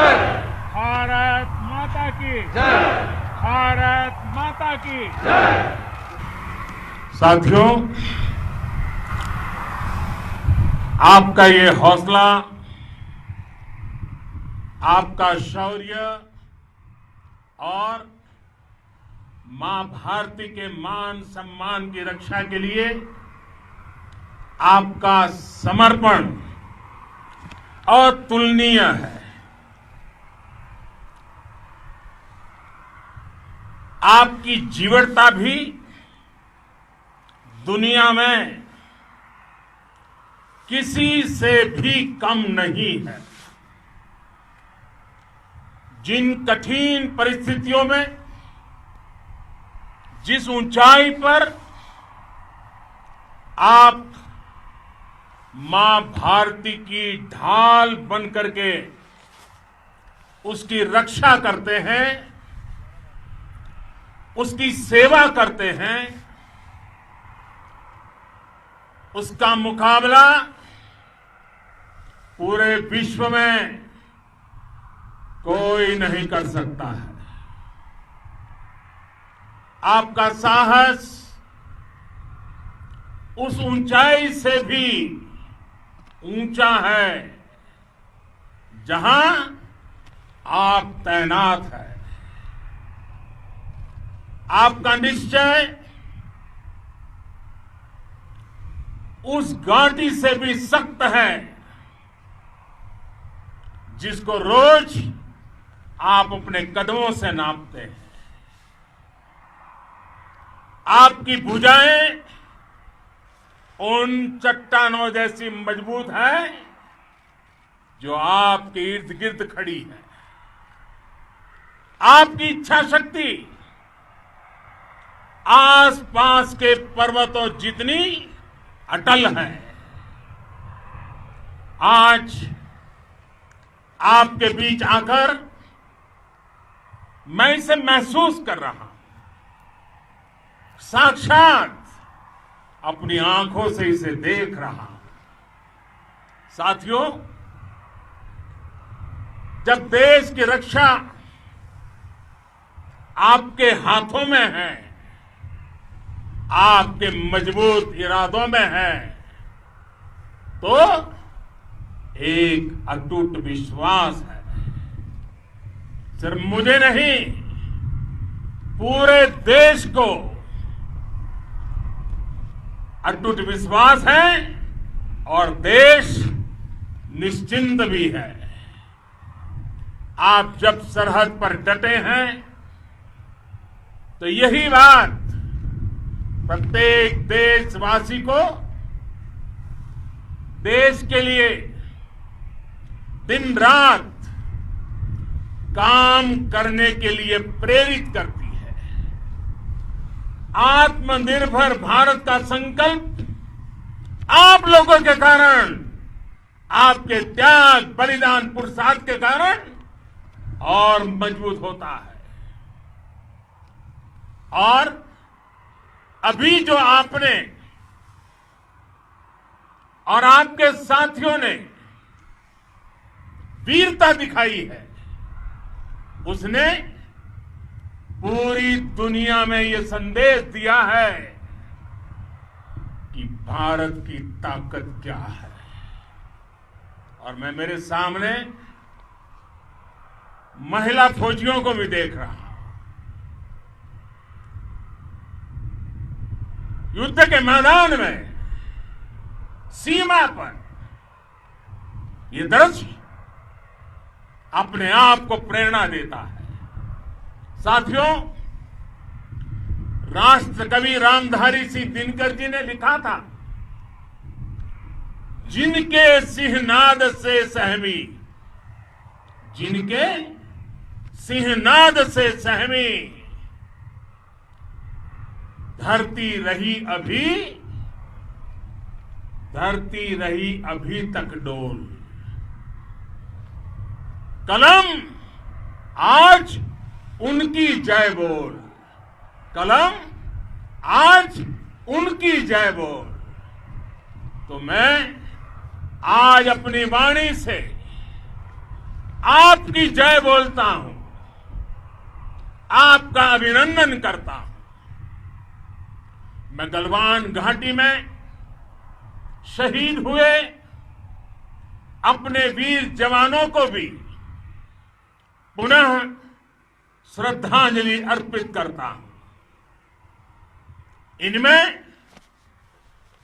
जय। भारत माता की जय। भारत माता की जय। साथियों, आपका ये हौसला, आपका शौर्य और मां भारती के मान सम्मान की रक्षा के लिए आपका समर्पण अतुलनीय है। आपकी जीवटता भी दुनिया में किसी से भी कम नहीं है। जिन कठिन परिस्थितियों में, जिस ऊंचाई पर आप मां भारती की ढाल बन करके उसकी रक्षा करते हैं, उसकी सेवा करते हैं, उसका मुकाबला पूरे विश्व में कोई नहीं कर सकता है। आपका साहस उस ऊंचाई से भी ऊंचा है जहां आप तैनात हैं। आपका निश्चय उस घाटी से भी सख्त है जिसको रोज आप अपने कदमों से नापते हैं। आपकी भुजाएं उन चट्टानों जैसी मजबूत है जो आपके इर्द गिर्द खड़ी है। आपकी इच्छा शक्ति आसपास के पर्वतों जितनी अटल है। आज आपके बीच आकर मैं इसे महसूस कर रहा हूं, साक्षात अपनी आंखों से इसे देख रहा हूं। साथियों, जब देश की रक्षा आपके हाथों में है, आपके मजबूत इरादों में है, तो एक अटूट विश्वास है। सिर्फ मुझे नहीं, पूरे देश को अटूट विश्वास है और देश निश्चिंत भी है। आप जब सरहद पर डटे हैं तो यही बात प्रत्येक देशवासी को देश के लिए दिन रात काम करने के लिए प्रेरित करती है। आत्मनिर्भर भारत का संकल्प आप लोगों के कारण, आपके त्याग, बलिदान, पुरुषार्थ के कारण और मजबूत होता है। और अभी जो आपने और आपके साथियों ने वीरता दिखाई है, उसने पूरी दुनिया में यह संदेश दिया है कि भारत की ताकत क्या है। और मैं मेरे सामने महिला फौजियों को भी देख रहा हूं। युद्ध के मैदान में, सीमा पर यह दृश्य अपने आप को प्रेरणा देता है। साथियों, राष्ट्र कवि रामधारी सिंह दिनकर जी ने लिखा था, जिनके सिंहनाद से सहमी, जिनके सिंहनाद से सहमी, धरती रही अभी तक डोल। कलम आज उनकी जय बोल, कलम आज उनकी जय बोल। तो मैं आज अपनी वाणी से आपकी जय बोलता हूं, आपका अभिनंदन करता हूं। मैं गलवान घाटी में शहीद हुए अपने वीर जवानों को भी पुनः श्रद्धांजलि अर्पित करता हूं। इनमें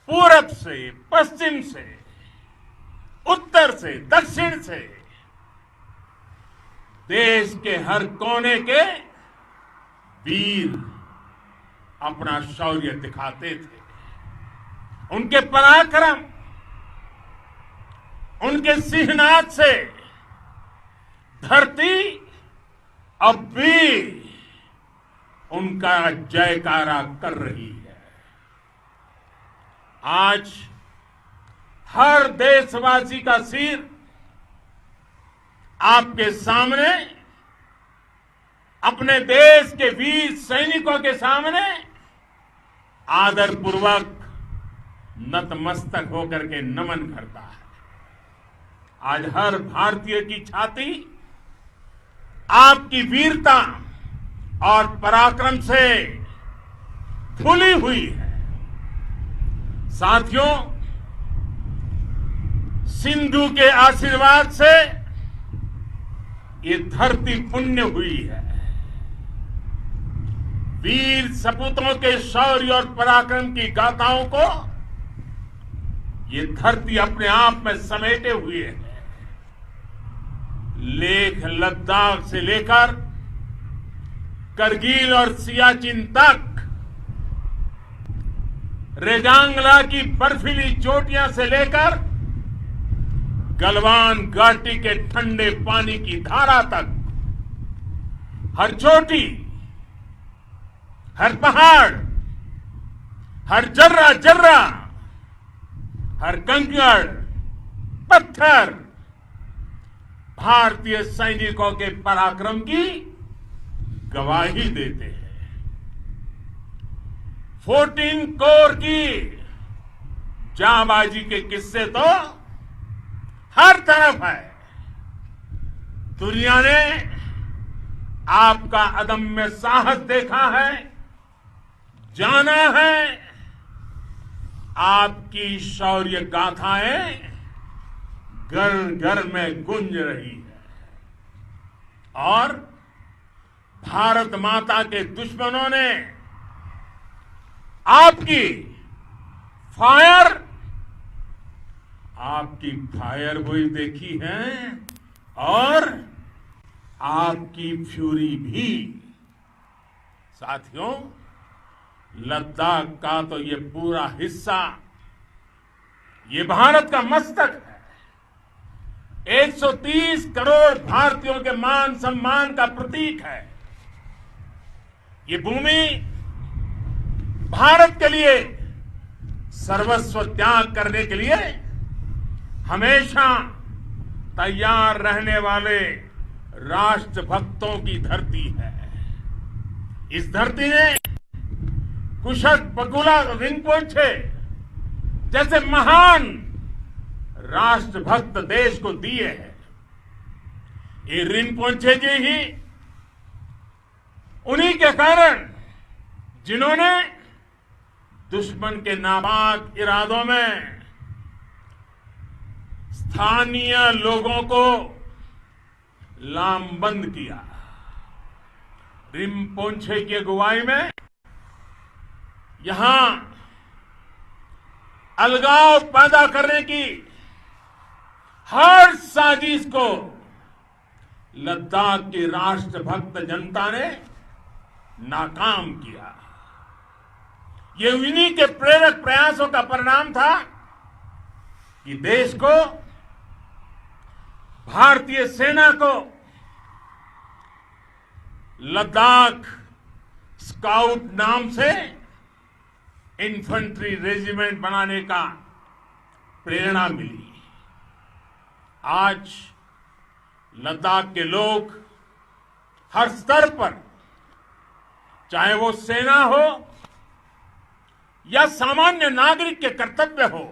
पूरब से, पश्चिम से, उत्तर से, दक्षिण से देश के हर कोने के वीर अपना शौर्य दिखाते थे। उनके पराक्रम, उनके सिंहनाद से धरती अब भी उनका जयकारा कर रही है। आज हर देशवासी का सिर आपके सामने, अपने देश के वीर सैनिकों के सामने आदरपूर्वक नतमस्तक होकर के नमन करता है। आज हर भारतीय की छाती आपकी वीरता और पराक्रम से फूली हुई है। साथियों, सिंधु के आशीर्वाद से ये धरती पुण्य हुई है। वीर सपूतों के शौर्य और पराक्रम की गाथाओं को ये धरती अपने आप में समेटे हुए है। लेह लद्दाख से लेकर करगिल और सियाचिन तक, रेजांगला की बर्फीली चोटियां से लेकर गलवान घाटी के ठंडे पानी की धारा तक, हर चोटी, हर पहाड़, हर जर्रा जर्रा, हर कंकड़, पत्थर भारतीय सैनिकों के पराक्रम की गवाही देते हैं। 14 कोर की जांबाजी के किस्से तो हर तरफ है। दुनिया ने आपका अदम्य साहस देखा है, जाना है। आपकी शौर्य गाथाएं घर घर में गूंज रही है और भारत माता के दुश्मनों ने आपकी फायर हुई देखी है और आपकी फ्यूरी भी। साथियों, लद्दाख का तो ये पूरा हिस्सा ये भारत का मस्तक है। 130 करोड़ भारतीयों के मान सम्मान का प्रतीक है। ये भूमि भारत के लिए सर्वस्व त्याग करने के लिए हमेशा तैयार रहने वाले राष्ट्रभक्तों की धरती है। इस धरती ने कुशक बकुला रिनपोचे जैसे महान राष्ट्रभक्त देश को दिए हैं। ये रिनपोचे जी ही उन्हीं के कारण जिन्होंने दुश्मन के नापाक इरादों में स्थानीय लोगों को लामबंद किया। रिनपोचे की अगुवाई में यहां अलगाव पैदा करने की हर साजिश को लद्दाख की राष्ट्रभक्त जनता ने नाकाम किया। ये उन्हीं के प्रेरक प्रयासों का परिणाम था कि देश को, भारतीय सेना को लद्दाख स्काउट नाम से इन्फेंट्री रेजिमेंट बनाने का प्रेरणा मिली। आज लद्दाख के लोग हर स्तर पर, चाहे वो सेना हो या सामान्य नागरिक के कर्तव्य हो,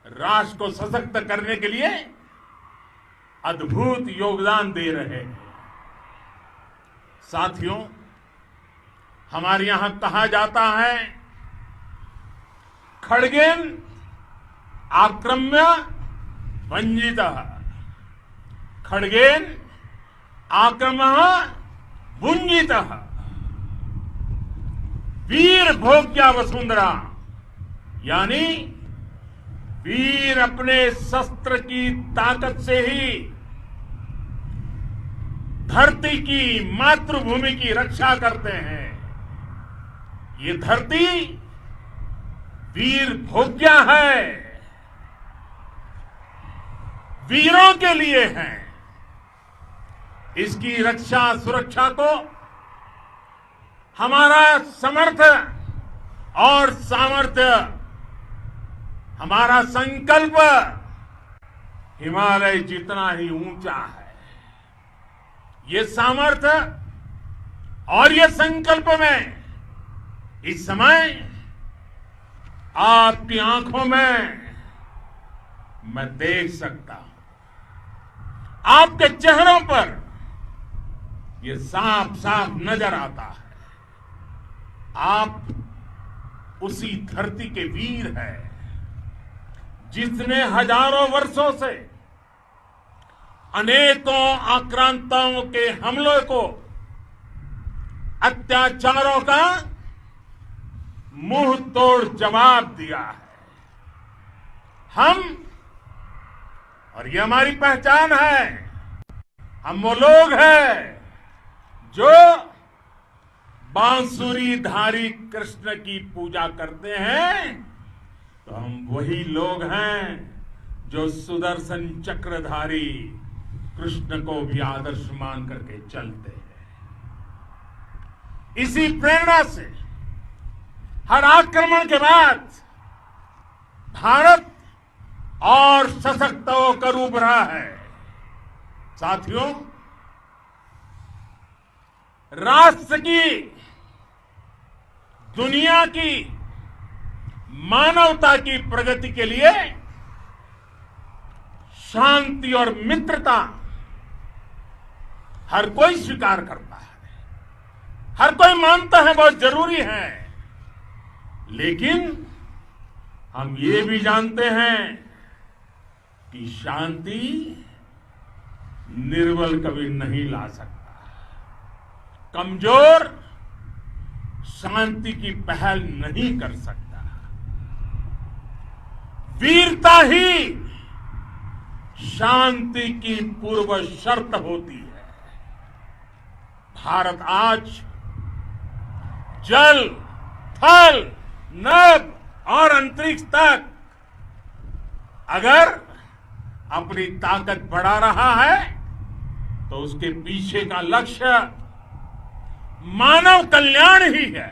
राष्ट्र को सशक्त करने के लिए अद्भुत योगदान दे रहे हैं। साथियों, हमारे यहां कहा जाता है, खड्गेन आक्रम्य भंजितः, खड्गेन आक्रम्य भुंजितः, वीर भोग्या वसुंधरा, यानी वीर अपने शस्त्र की ताकत से ही धरती की, मातृभूमि की रक्षा करते हैं। ये धरती वीर भोग्या है, वीरों के लिए है। इसकी रक्षा सुरक्षा को हमारा समर्थ और सामर्थ्य, हमारा संकल्प हिमालय जितना ही ऊंचा है। ये सामर्थ्य और ये संकल्प में इस समय आपकी आंखों में मैं देख सकता हूं, आपके चेहरों पर ये साफ साफ नजर आता है। आप उसी धरती के वीर हैं जिसने हजारों वर्षों से अनेकों आक्रांताओं के हमलों को, अत्याचारों का मुंह तोड़ जवाब दिया है। हम, और ये हमारी पहचान है, हम वो लोग हैं जो बांसुरीधारी कृष्ण की पूजा करते हैं, तो हम वही लोग हैं जो सुदर्शन चक्रधारी कृष्ण को भी आदर्श मान करके चलते हैं। इसी प्रेरणा से हर आक्रमण के बाद भारत और सशक्त होकर उभरा है। साथियों, राष्ट्र की, दुनिया की, मानवता की प्रगति के लिए शांति और मित्रता हर कोई स्वीकार करता है, हर कोई मानता है बहुत जरूरी है। लेकिन हम ये भी जानते हैं कि शांति निर्बल कभी नहीं ला सकता। कमजोर शांति की पहल नहीं कर सकता। वीरता ही शांति की पूर्व शर्त होती है। भारत आज जल, थल, नभ और अंतरिक्ष तक अगर अपनी ताकत बढ़ा रहा है तो उसके पीछे का लक्ष्य मानव कल्याण ही है।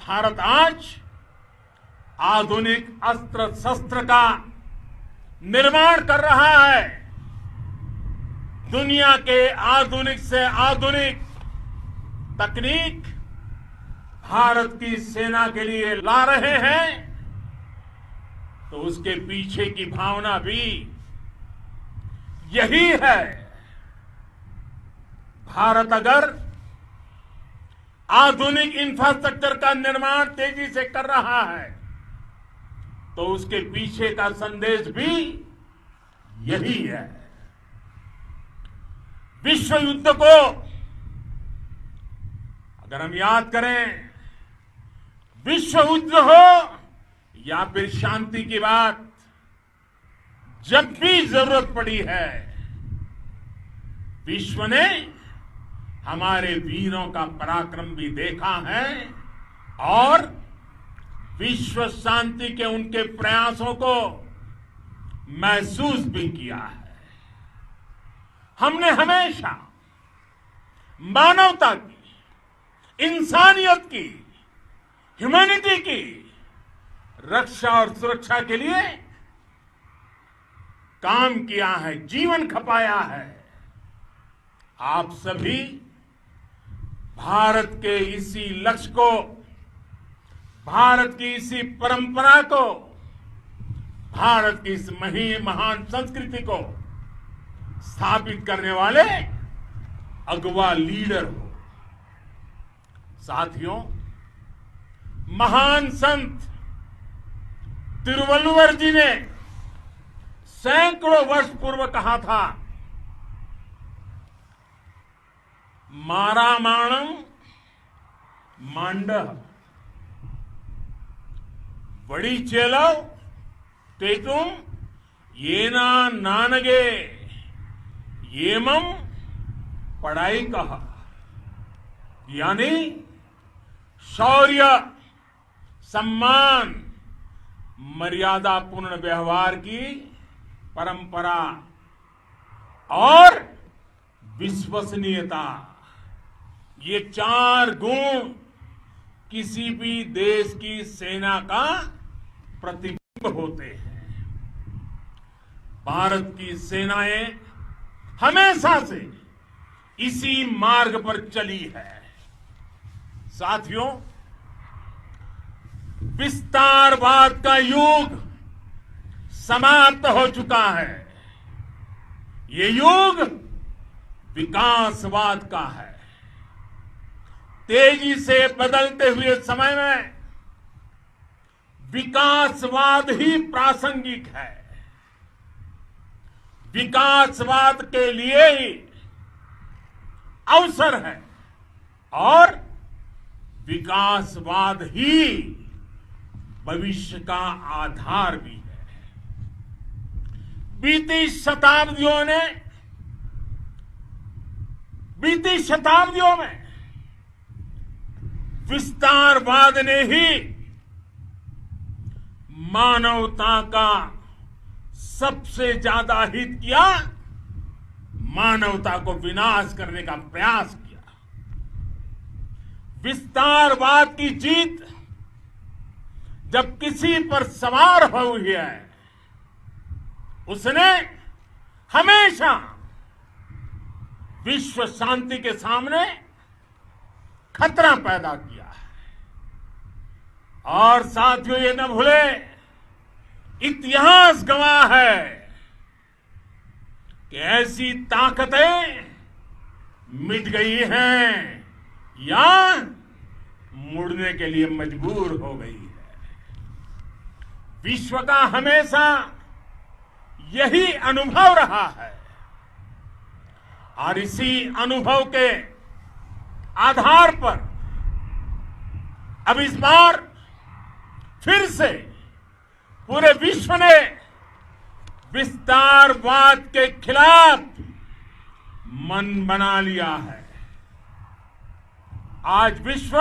भारत आज आधुनिक अस्त्र शस्त्र का निर्माण कर रहा है। दुनिया के आधुनिक से आधुनिक तकनीक भारत की सेना के लिए ला रहे हैं, तो उसके पीछे की भावना भी यही है। भारत अगर आधुनिक इंफ्रास्ट्रक्चर का निर्माण तेजी से कर रहा है तो उसके पीछे का संदेश भी यही है। विश्व युद्ध को अगर हम याद करें, विश्व युद्ध हो या फिर शांति की बात, जब भी जरूरत पड़ी है, विश्व ने हमारे वीरों का पराक्रम भी देखा है और विश्व शांति के उनके प्रयासों को महसूस भी किया है। हमने हमेशा मानवता की, इंसानियत की, ह्यूमैनिटी की रक्षा और सुरक्षा के लिए काम किया है, जीवन खपाया है। आप सभी भारत के इसी लक्ष्य को, भारत की इसी परंपरा को, भारत की इस महान संस्कृति को स्थापित करने वाले अगवा लीडर हो। साथियों, महान संत तिरुवल्लुवर जी ने सैकड़ों वर्ष पूर्व कहा था, मारामाणम मांडह वड़ी चेलव तेतुम येना नानगे येमम पढ़ाई कहा। यानी शौर्य, सम्मान, मर्यादा पूर्ण व्यवहार की परंपरा और विश्वसनीयता, ये 4 गुण किसी भी देश की सेना का प्रतिबिंब होते हैं। भारत की सेनाएं हमेशा से इसी मार्ग पर चली है। साथियों, विस्तारवाद का युग समाप्त हो चुका है। ये युग विकासवाद का है। तेजी से बदलते हुए समय में विकासवाद ही प्रासंगिक है। विकासवाद के लिए ही अवसर है और विकासवाद ही भविष्य का आधार भी है। बीती शताब्दियों में विस्तारवाद ने ही मानवता का सबसे ज्यादा हित किया, मानवता को विनाश करने का प्रयास किया। विस्तारवाद की जीत जब किसी पर सवार हुई है, उसने हमेशा विश्व शांति के सामने खतरा पैदा किया है। और साथियों, ये न भूले, इतिहास गवाह है कि ऐसी ताकतें मिट गई हैं या मुड़ने के लिए मजबूर हो गई है। विश्व का हमेशा यही अनुभव रहा है और इसी अनुभव के आधार पर अब इस बार फिर से पूरे विश्व ने विस्तारवाद के खिलाफ मन बना लिया है। आज विश्व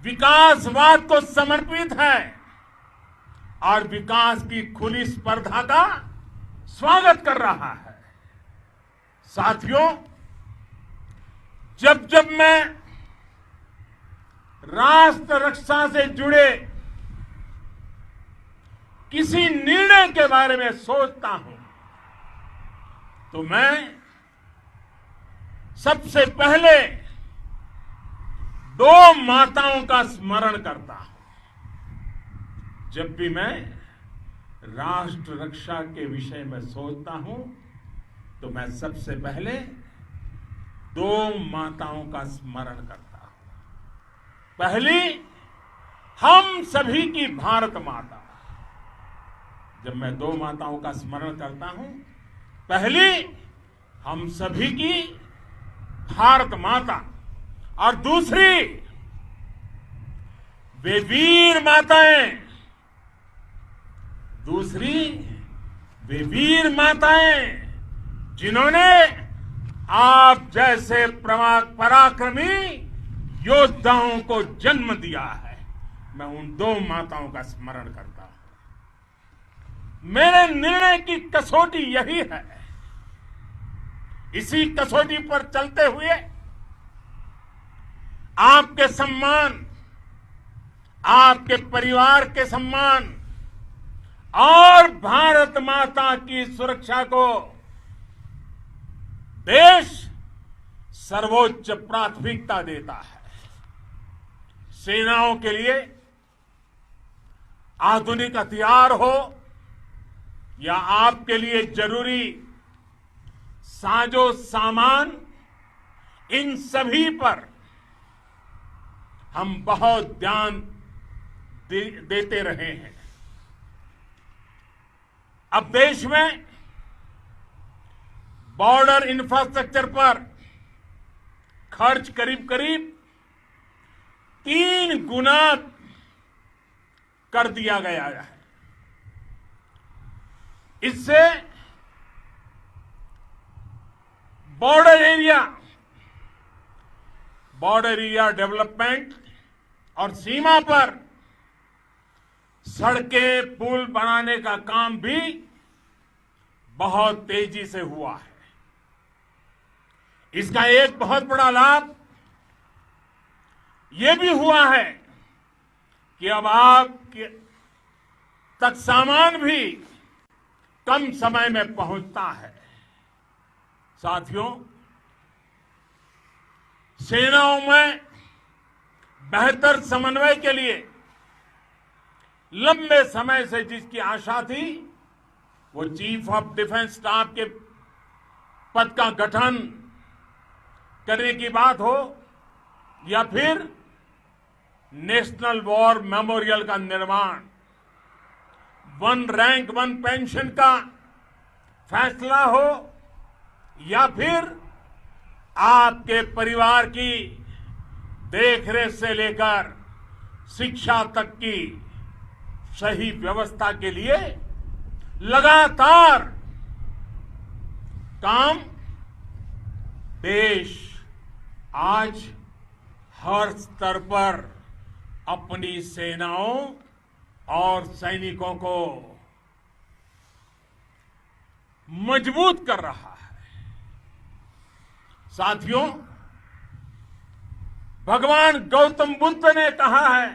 विकासवाद को समर्पित है और विकास की खुली स्पर्धा का स्वागत कर रहा है। साथियों, जब जब मैं राष्ट्र रक्षा से जुड़े किसी निर्णय के बारे में सोचता हूं तो मैं सबसे पहले 2 माताओं का स्मरण करता हूं। जब भी मैं राष्ट्र रक्षा के विषय में सोचता हूं तो मैं सबसे पहले 2 माताओं का स्मरण करता हूं। पहली, हम सभी की भारत माता। जब मैं 2 माताओं का स्मरण करता हूं, पहली हम सभी की भारत माता और दूसरी वे वीर माताएं, जिन्होंने आप जैसे पराक्रमी योद्धाओं को जन्म दिया है। मैं उन 2 माताओं का स्मरण करता हूं। मेरे निर्णय की कसौटी यही है। इसी कसौटी पर चलते हुए आपके सम्मान, आपके परिवार के सम्मान और भारत माता की सुरक्षा को देश सर्वोच्च प्राथमिकता देता है। सेनाओं के लिए आधुनिक हथियार हो या आपके लिए जरूरी साजो सामान, इन सभी पर हम बहुत ध्यान देते रहे हैं। अब देश में बॉर्डर इंफ्रास्ट्रक्चर पर खर्च करीब करीब 3 गुना कर दिया गया है। इससे बॉर्डर एरिया डेवलपमेंट और सीमा पर सड़कें पुल बनाने का काम भी बहुत तेजी से हुआ है। इसका एक बहुत बड़ा लाभ यह भी हुआ है कि अब आप तक सामान भी कम समय में पहुंचता है। साथियों, सेनाओं में बेहतर समन्वय के लिए लंबे समय से जिसकी आशा थी, वो चीफ ऑफ डिफेंस स्टाफ के पद का गठन करने की बात हो या फिर नेशनल वॉर मेमोरियल का निर्माण, 1 रैंक 1 पेंशन का फैसला हो या फिर आपके परिवार की देखरेख से लेकर शिक्षा तक की सही व्यवस्था के लिए लगातार काम, देश आज हर स्तर पर अपनी सेनाओं और सैनिकों को मजबूत कर रहा है। साथियों, भगवान गौतम बुद्ध ने कहा है,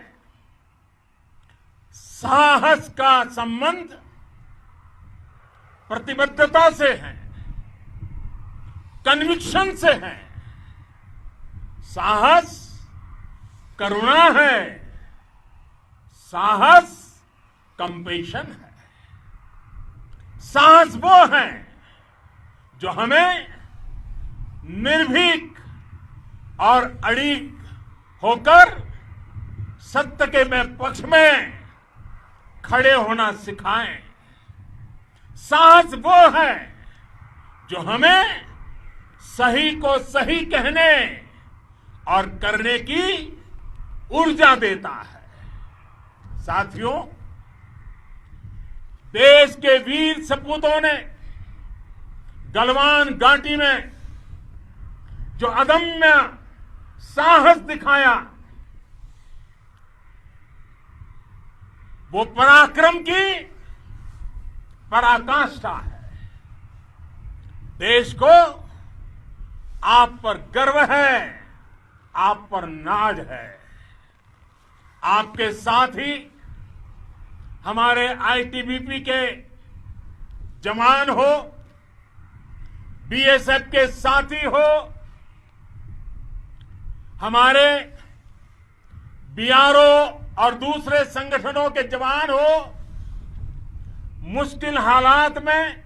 साहस का संबंध प्रतिबद्धता से है, कन्विक्शन से है। साहस करुणा है, साहस कंपेशन है। साहस वो है जो हमें निर्भीक और अड़िग होकर सत्य के पक्ष में खड़े होना सिखाएं। साहस वो है जो हमें सही को सही कहने और करने की ऊर्जा देता है। साथियों, देश के वीर सपूतों ने गलवान घाटी में जो अदम्य साहस दिखाया, वो पराक्रम की पराकाष्ठा है। देश को आप पर गर्व है, आप पर नाज है। आपके साथ ही हमारे आईटीबीपी के जवान हो, बीएसएफ के साथी हो, हमारे बीआरओ और दूसरे संगठनों के जवान हो, मुश्किल हालात में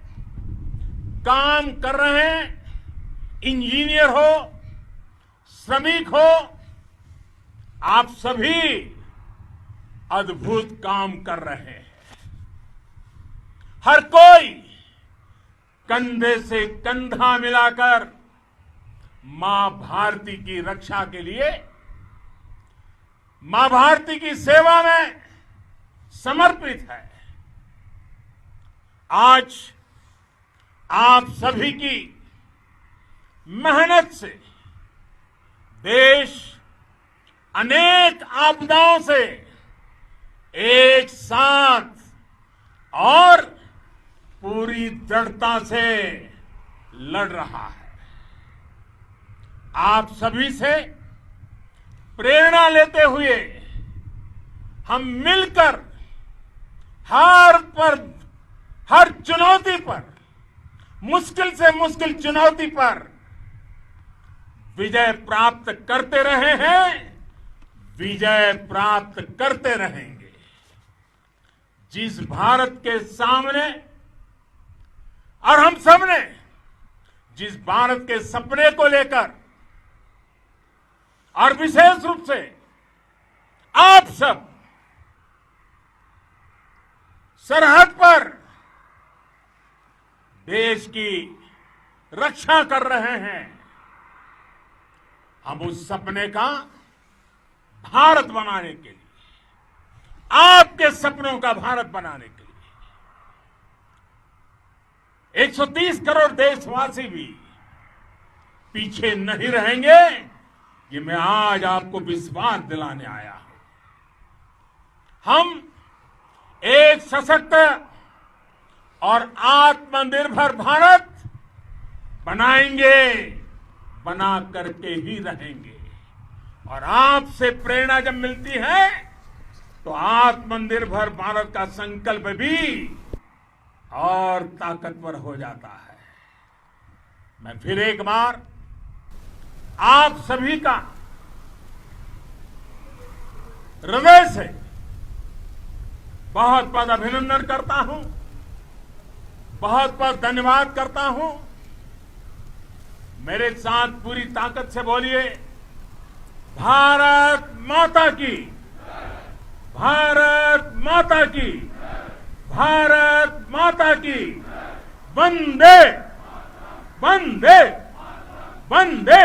काम कर रहे हैं, इंजीनियर हो, श्रमिक हो, आप सभी अद्भुत काम कर रहे हैं। हर कोई कंधे से कंधा मिलाकर मां भारती की रक्षा के लिए, मां भारती की सेवा में समर्पित है। आज आप सभी की मेहनत से देश अनेक आपदाओं से एक साथ और पूरी दृढ़ता से लड़ रहा है। आप सभी से प्रेरणा लेते हुए हम मिलकर हर चुनौती पर, मुश्किल से मुश्किल चुनौती पर विजय प्राप्त करते रहे हैं, विजय प्राप्त करते रहेंगे। जिस भारत के सामने और हम सबने जिस भारत के सपने को लेकर और विशेष रूप से आप सब सरहद पर देश की रक्षा कर रहे हैं, हम उस सपने का भारत बनाने के लिए, आपके सपनों का भारत बनाने के लिए 130 करोड़ देशवासी भी पीछे नहीं रहेंगे, ये मैं आज आपको विश्वास दिलाने आया हूं। हम एक सशक्त और आत्मनिर्भर भारत बनाएंगे, बना करके ही रहेंगे। और आपसे प्रेरणा जब मिलती है तो आत्मनिर्भर भारत का संकल्प भी और ताकतवर हो जाता है। मैं फिर एक बार आप सभी का हृदय से बहुत बहुत अभिनंदन करता हूं, बहुत बहुत धन्यवाद करता हूं। मेरे साथ पूरी ताकत से बोलिए, भारत माता की, भारत माता की, भारत माता की, वंदे वंदे वंदे।